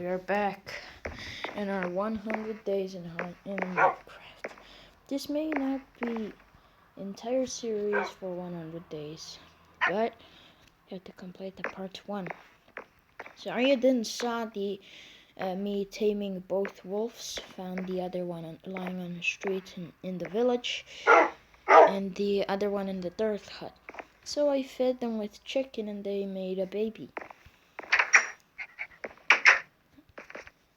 we are back in our 100 days in Minecraft. This may not be entire series for 100 days, but you have to complete the part 1. Sorry you didn't saw the me taming both wolves, found the other one lying on the street in the village, and the other one in the dirt hut. So I fed them with chicken and they made a baby.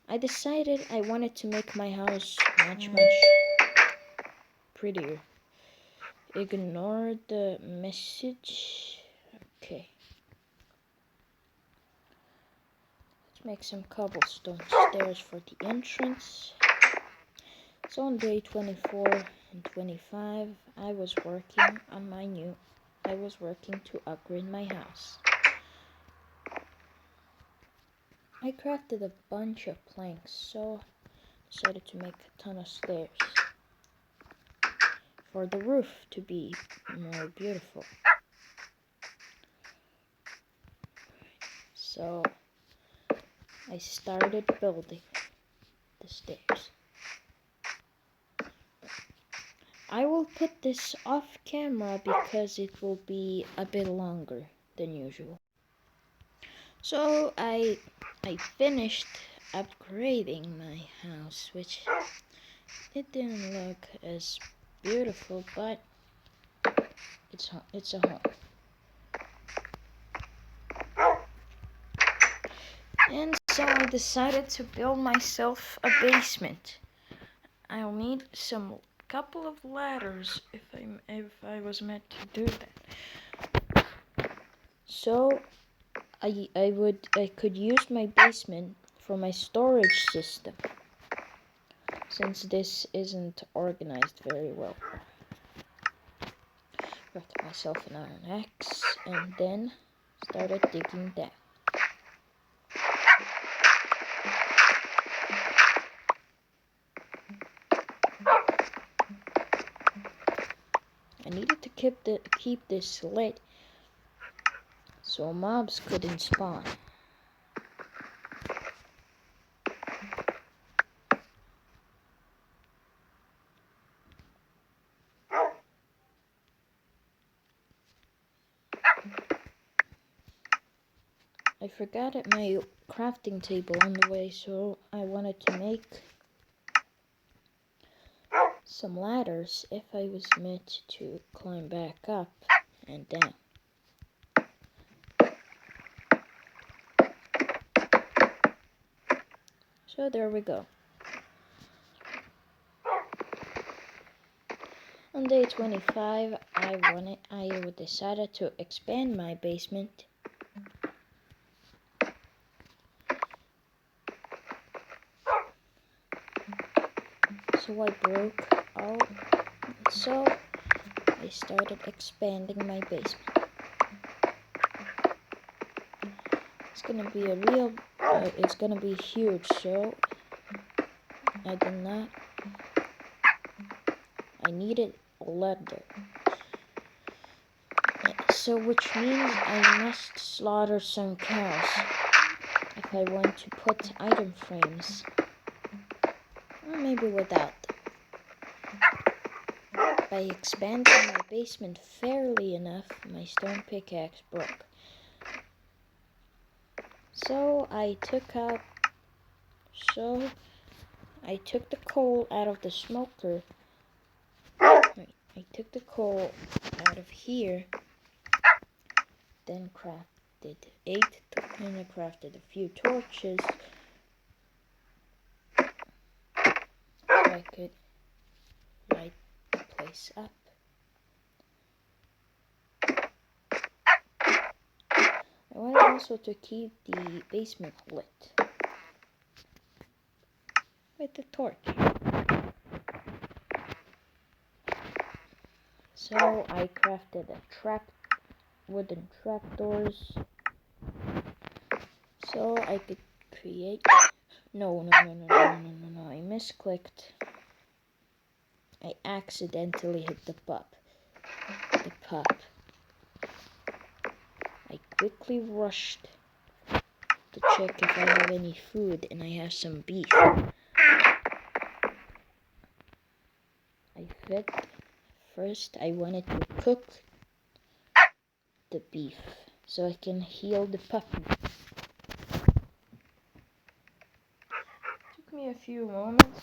I decided I wanted to make my house much prettier. Ignore the message. Okay. Let's make some cobblestone stairs for the entrance. So on day 24 and 25, I was working to upgrade my house. I crafted a bunch of planks, so decided to make a ton of stairs for the roof to be more beautiful. So I started building the stairs. I will put this off camera because it will be a bit longer than usual. So I finished upgrading my house, which it didn't look as beautiful, but it's a home. And so I decided to build myself a basement. I'll need some couple of ladders if I was meant to do that. So I could use my basement for my storage system, since this isn't organized very well. Got myself an iron axe and then started digging down. I needed to keep this lit so mobs couldn't spawn. I forgot at my crafting table on the way, so I wanted to make some ladders if I was meant to climb back up and down. So there we go. On day 25, I decided to expand my basement. So I broke out. So I started expanding my basement. It's gonna be it's gonna be huge. So I needed leather. So which means I must slaughter some cows if I want to put item frames. Or maybe without. By expanding my basement fairly enough, my stone pickaxe broke. So I took the coal out of the smoker. I took the coal out of here, then crafted I crafted a few torches so I could light the place up. I wanted also to keep the basement lit with the torch. So I crafted wooden trapdoors so I could create. No, I misclicked. I accidentally hit the pup. I quickly rushed to check if I have any food, and I have some beef. First I wanted to cook the beef so I can heal the puppy. Took me a few moments.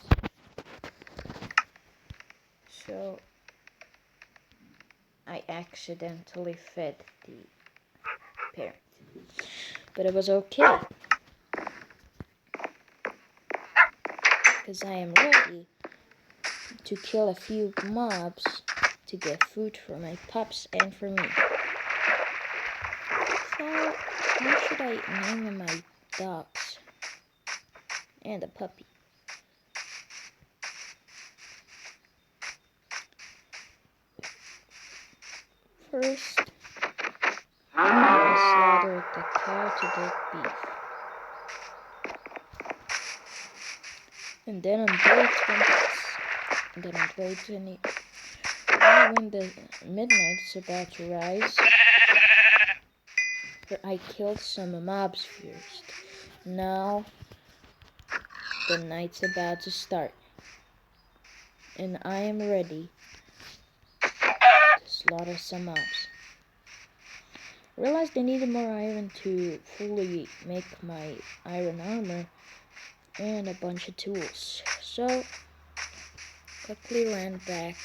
So I accidentally fed the parent. But it was okay, because I am ready to kill a few mobs to get food for my pups and for me. So, how should I name my dogs? And a puppy. First, I slaughtered the cow to get beef. And then on day 20, when the midnight's about to rise, I killed some mobs first. Now the night's about to start, and I am ready to slaughter some mobs. I realized I needed more iron to fully make my iron armor and a bunch of tools. So quickly ran back,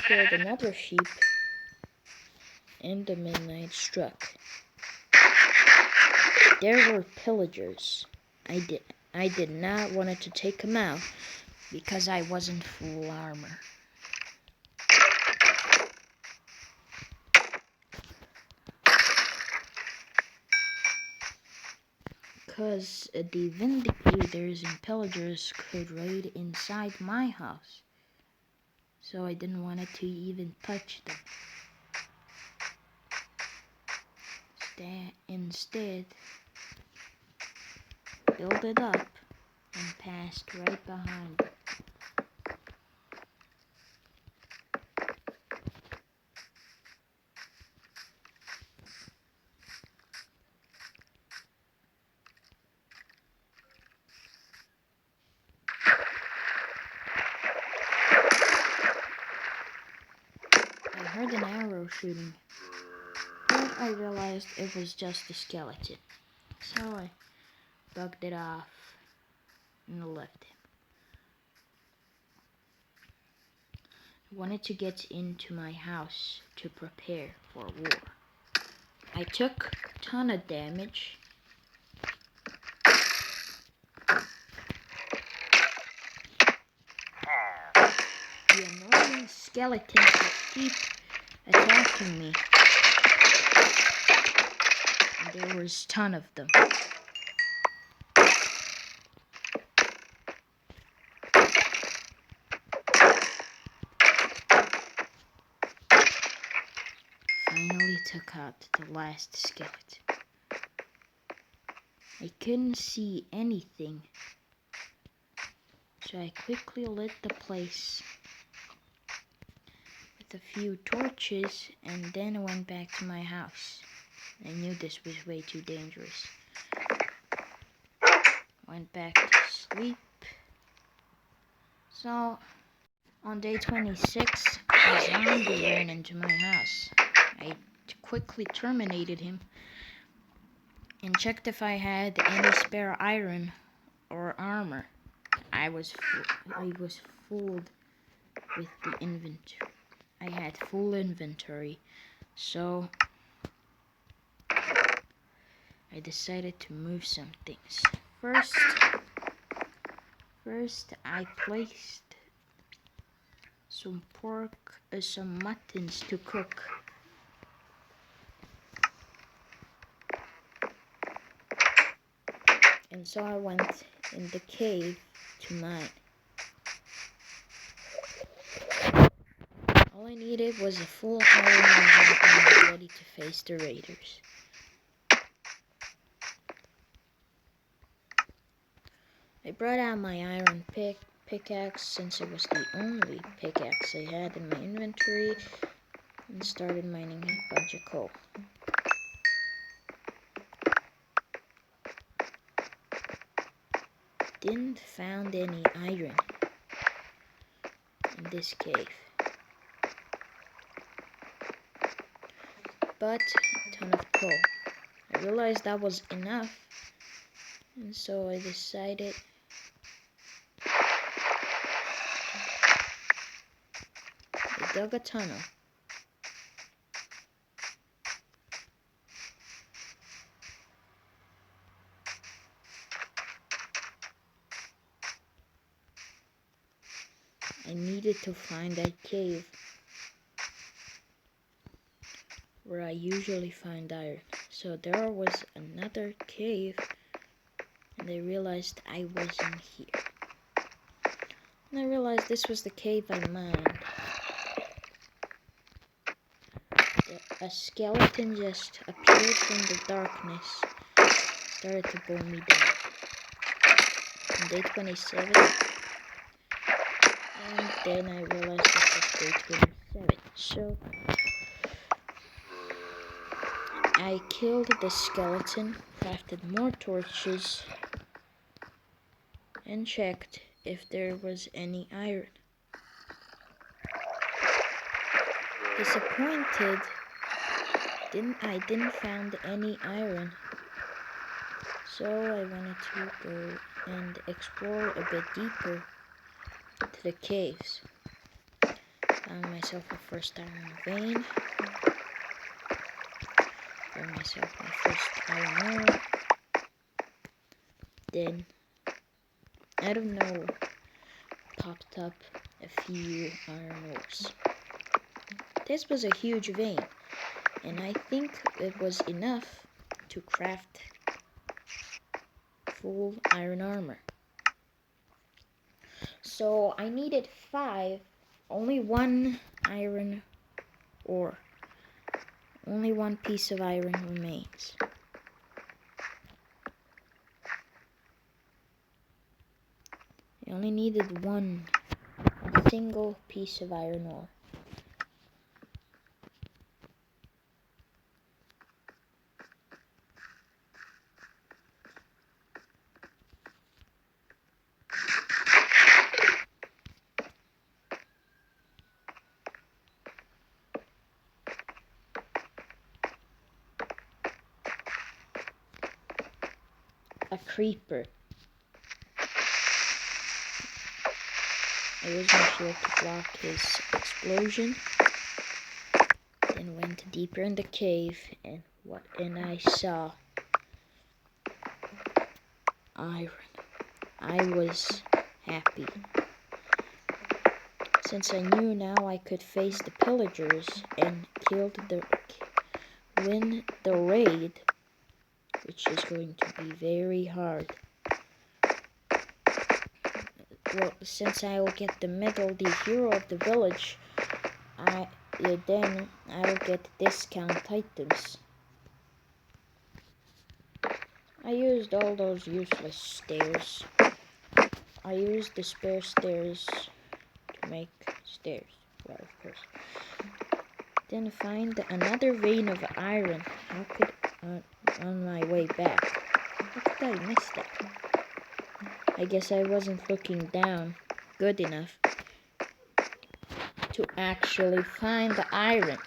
killed another sheep, and the midnight struck. There were pillagers. I did not want to take them out because I wasn't full armor. Because the Vindicators and pillagers could raid inside my house. So I didn't want to even touch them. Instead, built it up and passed right behind it. I heard an arrow shooting, but I realized it was just a skeleton. So I bugged it off and left him. I wanted to get into my house to prepare for war. I took a ton of damage. The annoying skeletons that keep attacking me. And there was a ton of them. Finally took out the last skeleton. I couldn't see anything, so I quickly lit the place with a few torches and then went back to my house. I knew this was way too dangerous. Went back to sleep. So, on day 26, a zombie ran into my house. I quickly terminated him and checked if I had any spare iron or armor. I was fooled with the inventory. I had full inventory, so I decided to move some things. First I placed some some muttons to cook. And so I went in the cave to mine. All I needed was a full iron armor and I was ready to face the raiders. I brought out my iron pickaxe since it was the only pickaxe I had in my inventory and started mining a bunch of coal. didn't find any iron in this cave, but a ton of coal. I realized that was enough, and so I decided I dug a tunnel. I needed to find that cave where I usually find iron. So there was another cave, and I realized I wasn't here. And I realized this was the cave I mined. A skeleton just appeared from the darkness, started to burn me down. On day 27, and then I realized this was day 27. So I killed the skeleton, crafted more torches, and checked if there was any iron. Disappointed, I didn't find any iron. So I wanted to go and explore a bit deeper to the caves. Found myself a first iron vein. Found myself my first iron ore. Then, out of nowhere, popped up a few iron ores. This was a huge vein, and I think it was enough to craft full iron armor. So I needed 5, only 1 iron ore. Only 1 piece of iron remains. I only needed a single piece of iron ore. A creeper. I used my shield to block his explosion. Then went deeper in the cave, and I saw iron. I was happy, since I knew now I could face the pillagers and win the raid, which is going to be very hard. Well, since I will get the medal, the hero of the village, then I will get discount items. I used all those useless stairs. I used the spare stairs to make stairs. Well, of course. Then find another vein of iron. How could on my way back? How could I miss that? I guess I wasn't looking down good enough to actually find the iron.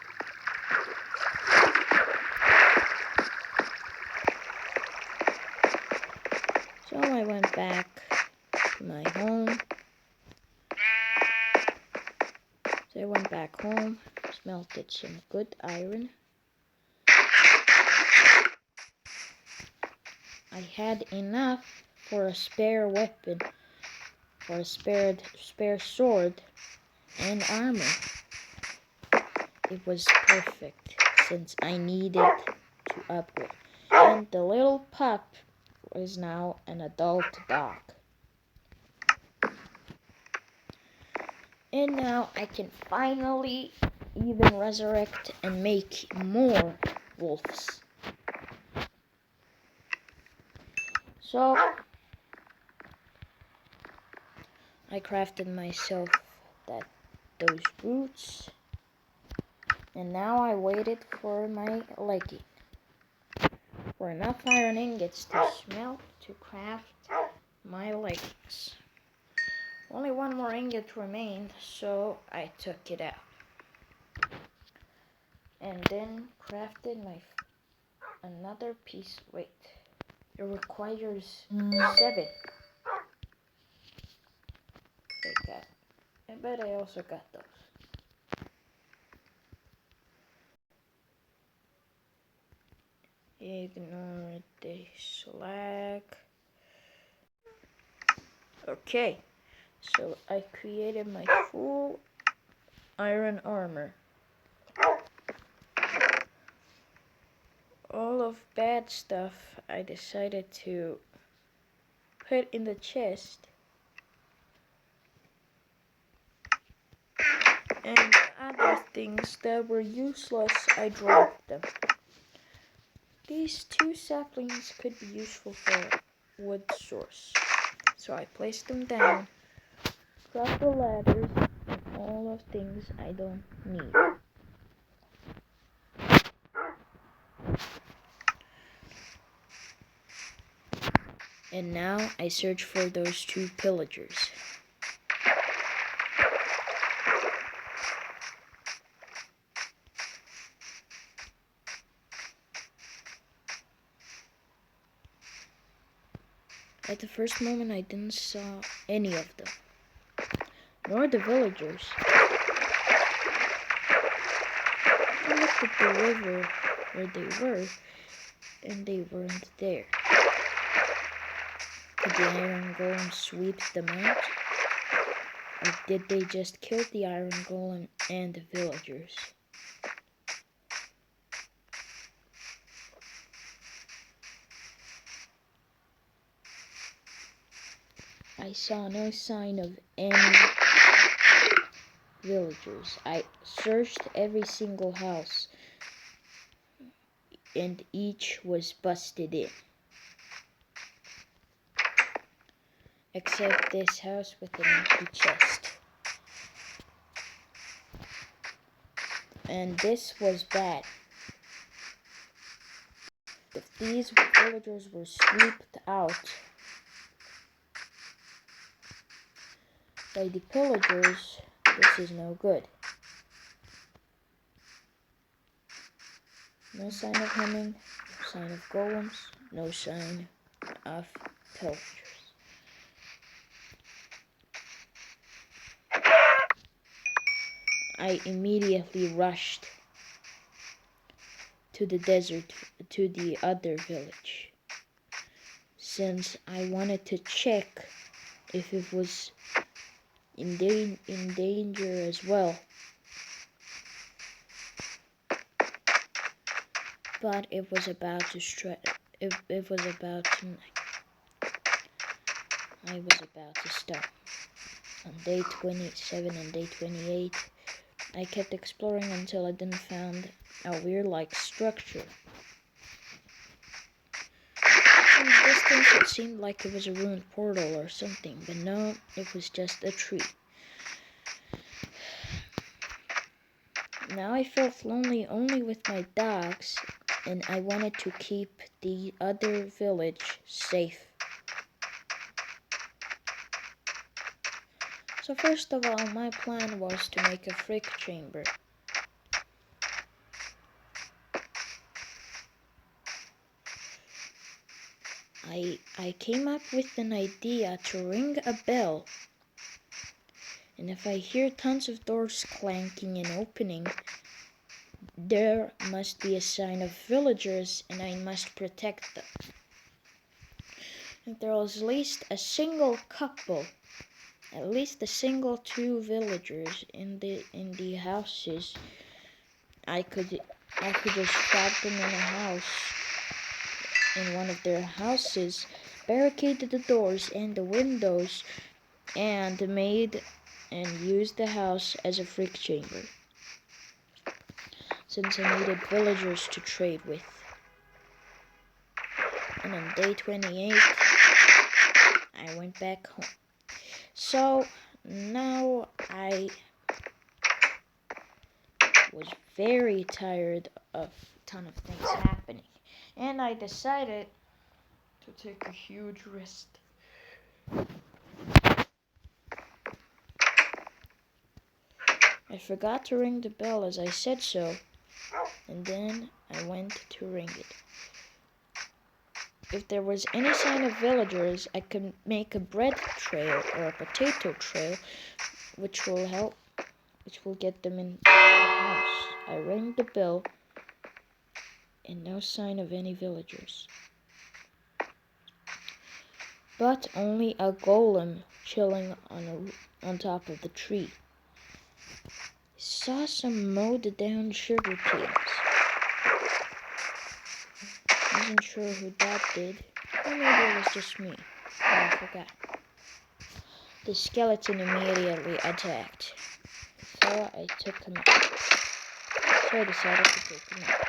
So I went back to my home. Smelted some good iron. I had enough for a spare weapon, for a spare sword and armor. It was perfect, since I needed to upgrade. And the little pup is now an adult dog. And now I can finally even resurrect and make more wolves. So I crafted myself those boots, and now I waited for my legging, for enough iron ingots to smelt to craft my leggings. Only one more ingot remained, so I took it out. And then crafted another piece. Wait, it requires 7. Like that. I bet I also got those. Ignore the slack. Okay, so I created my full iron armor. All of bad stuff I decided to put in the chest. And other things that were useless, I dropped them. These 2 saplings could be useful for wood source. So I placed them down, dropped the ladders, and all of things I don't need. And now I search for those 2 pillagers. At the first moment, I didn't saw any of them, nor the villagers. I looked at the river where they were, and they weren't there. Did the iron golem sweep them out? Or did they just kill the iron golem and the villagers? I saw no sign of any villagers. I searched every single house, and each was busted in. Except this house with an empty chest. And this was bad. If these villagers were swept out by the pillagers, this is no good. No sign of humming, no sign of golems, no sign of pillagers. I immediately rushed to the desert, to the other village, since I wanted to check if it was in danger as well. But it was about to I was about to stop. On day 27 and day 28, I kept exploring until I didn't find a weird-like structure. From a distance, it seemed like it was a ruined portal or something, but no, it was just a tree. Now I felt lonely only with my dogs, and I wanted to keep the other village safe. So first of all, my plan was to make a frick chamber. I came up with an idea to ring a bell, and if I hear tons of doors clanking and opening, there must be a sign of villagers and I must protect them. If there was at least a single couple, at least a single 2 villagers in the houses, I could just trap them in a house, in one of their houses, barricaded the doors and the windows, and used the house as a freak chamber, since I needed villagers to trade with. And on day 28, I went back home. So now I was very tired of a ton of things happening, and I decided to take a huge rest. forgot to ring the bell as I said so, and then I went to ring it. If there was any sign of villagers, I could make a bread trail or a potato trail, which will get them in the house. I rang the bell, and no sign of any villagers. But only a golem chilling on top of the tree. Saw some mowed down sugar canes. Wasn't sure who that did, or maybe it was just me. Oh, I forgot. The skeleton immediately attacked, so I decided to take him out.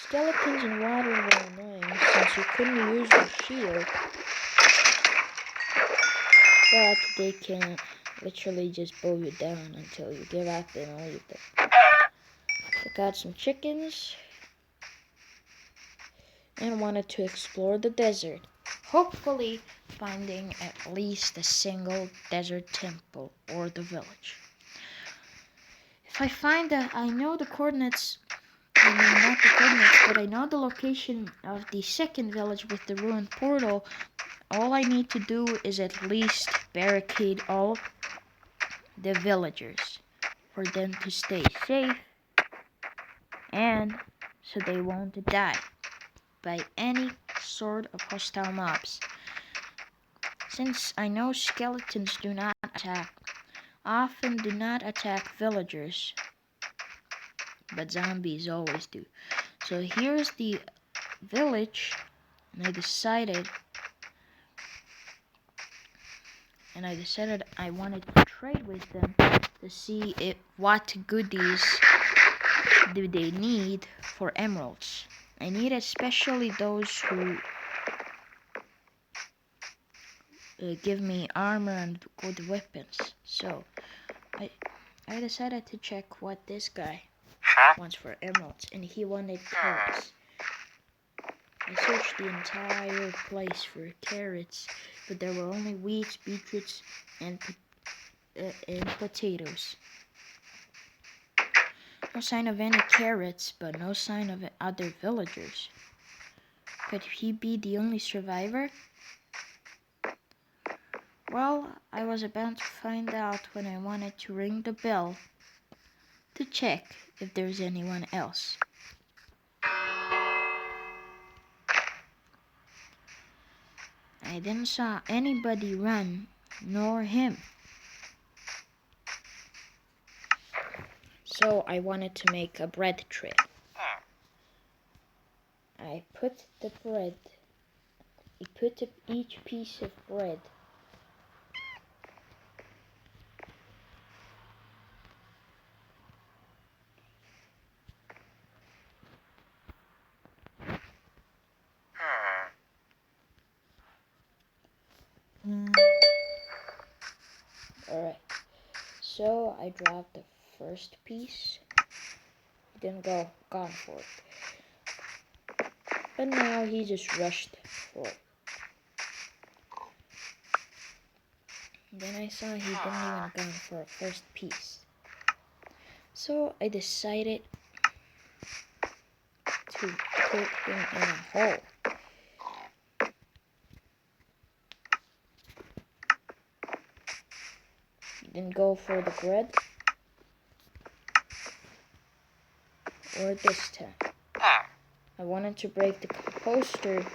Skeletons in water were annoying since you couldn't use your shield, but they can literally just bow you down until you give up and leave them. I got some chickens and wanted to explore the desert, hopefully finding at least a single desert temple or the village. If I find that, I know the coordinates, not the coordinates, but I know the location of the second village with the ruined portal. All I need to do is at least barricade all the villagers for them to stay safe and so they won't die by any sort of hostile mobs. Since I know skeletons often do not attack villagers, but zombies always do. So here's the village, and I decided I wanted to trade with them to see what goodies do they need for emeralds. I need especially those who give me armor and good weapons. So I decided to check what this guy wants for emeralds, and he wanted carrots. I searched the entire place for carrots, but there were only wheat, beetroots, and potatoes. No sign of any carrots, but no sign of other villagers. Could he be the only survivor? Well, I was about to find out when I wanted to ring the bell to check if there's anyone else. I didn't saw anybody run, nor him. So I wanted to make a bread trail. I put each piece of bread Alright, so I dropped the first piece. Didn't gone for it. But now he just rushed for it. Then I saw he didn't even gone for a first piece. So I decided to put him in a hole. He didn't go for the bread. Or this time. I wanted to break the poster to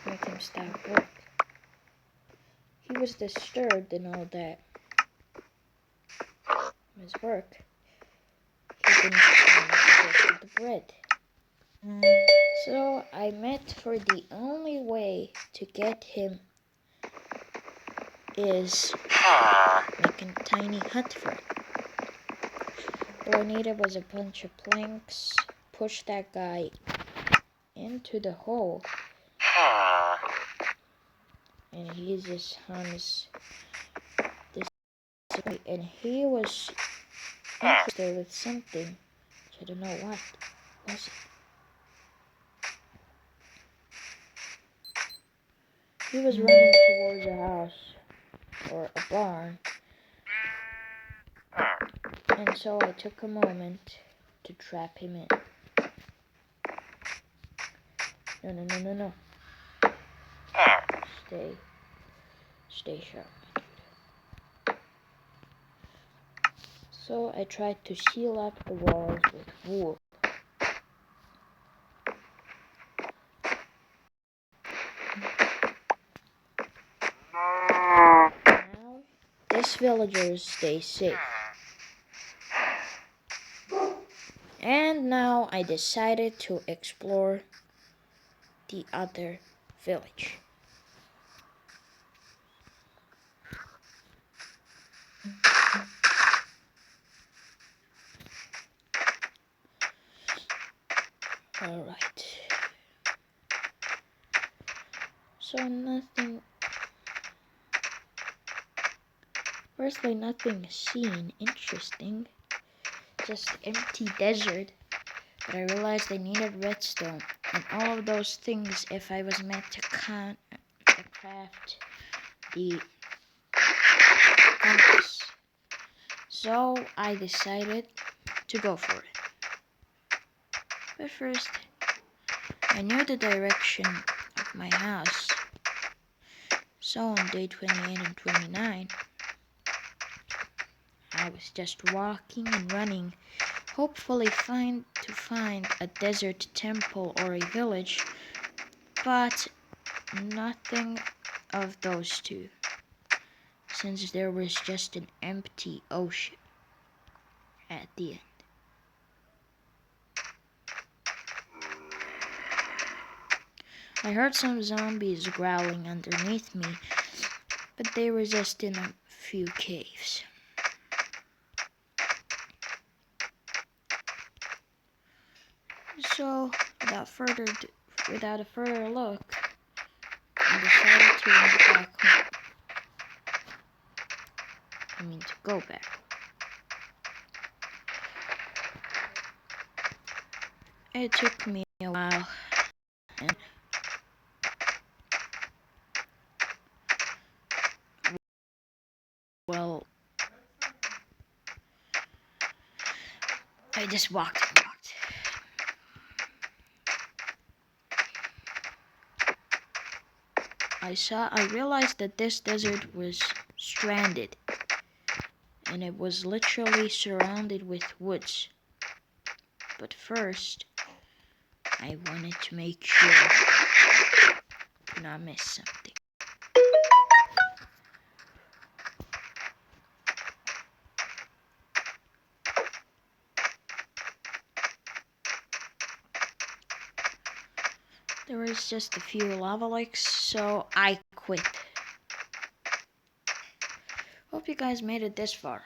make him stop work. He was disturbed and all that. His work. He didn't want to go for the bread. So I met for the only way to get him is making a tiny hut for him. All I needed was a bunch of planks, push that guy into the hole, and he just hums this, and he was interested with something, which I don't know what was it. He was running towards a house or a barn. And so I took a moment to trap him in. No. Stay sharp. So I tried to seal up the walls with wool. Now, this villager stays safe. And now I decided to explore the other village. Alright. So nothing seen interesting. Just empty desert. But I realized I needed redstone and all of those things if I was meant to craft the compass. So I decided to go for it. But first, I knew the direction of my house. So on day 28 and 29, I was just walking and running, hopefully find a desert temple or a village, but nothing of those two, since there was just an empty ocean at the end. I heard some zombies growling underneath me, but they were just in a few caves. So, without a further look, I decided to run back home. To go back. It took me a while, and well, I just walked and walked. I realized that this desert was stranded, and it was literally surrounded with woods. But first, I wanted to make sure to not miss something. There was just a few lava lakes, so I quit. Hope you guys made it this far.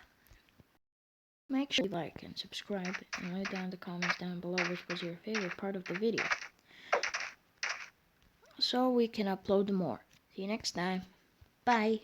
Make sure you like and subscribe, and write down the comments down below which was your favorite part of the video, so we can upload more. See you next time. Bye.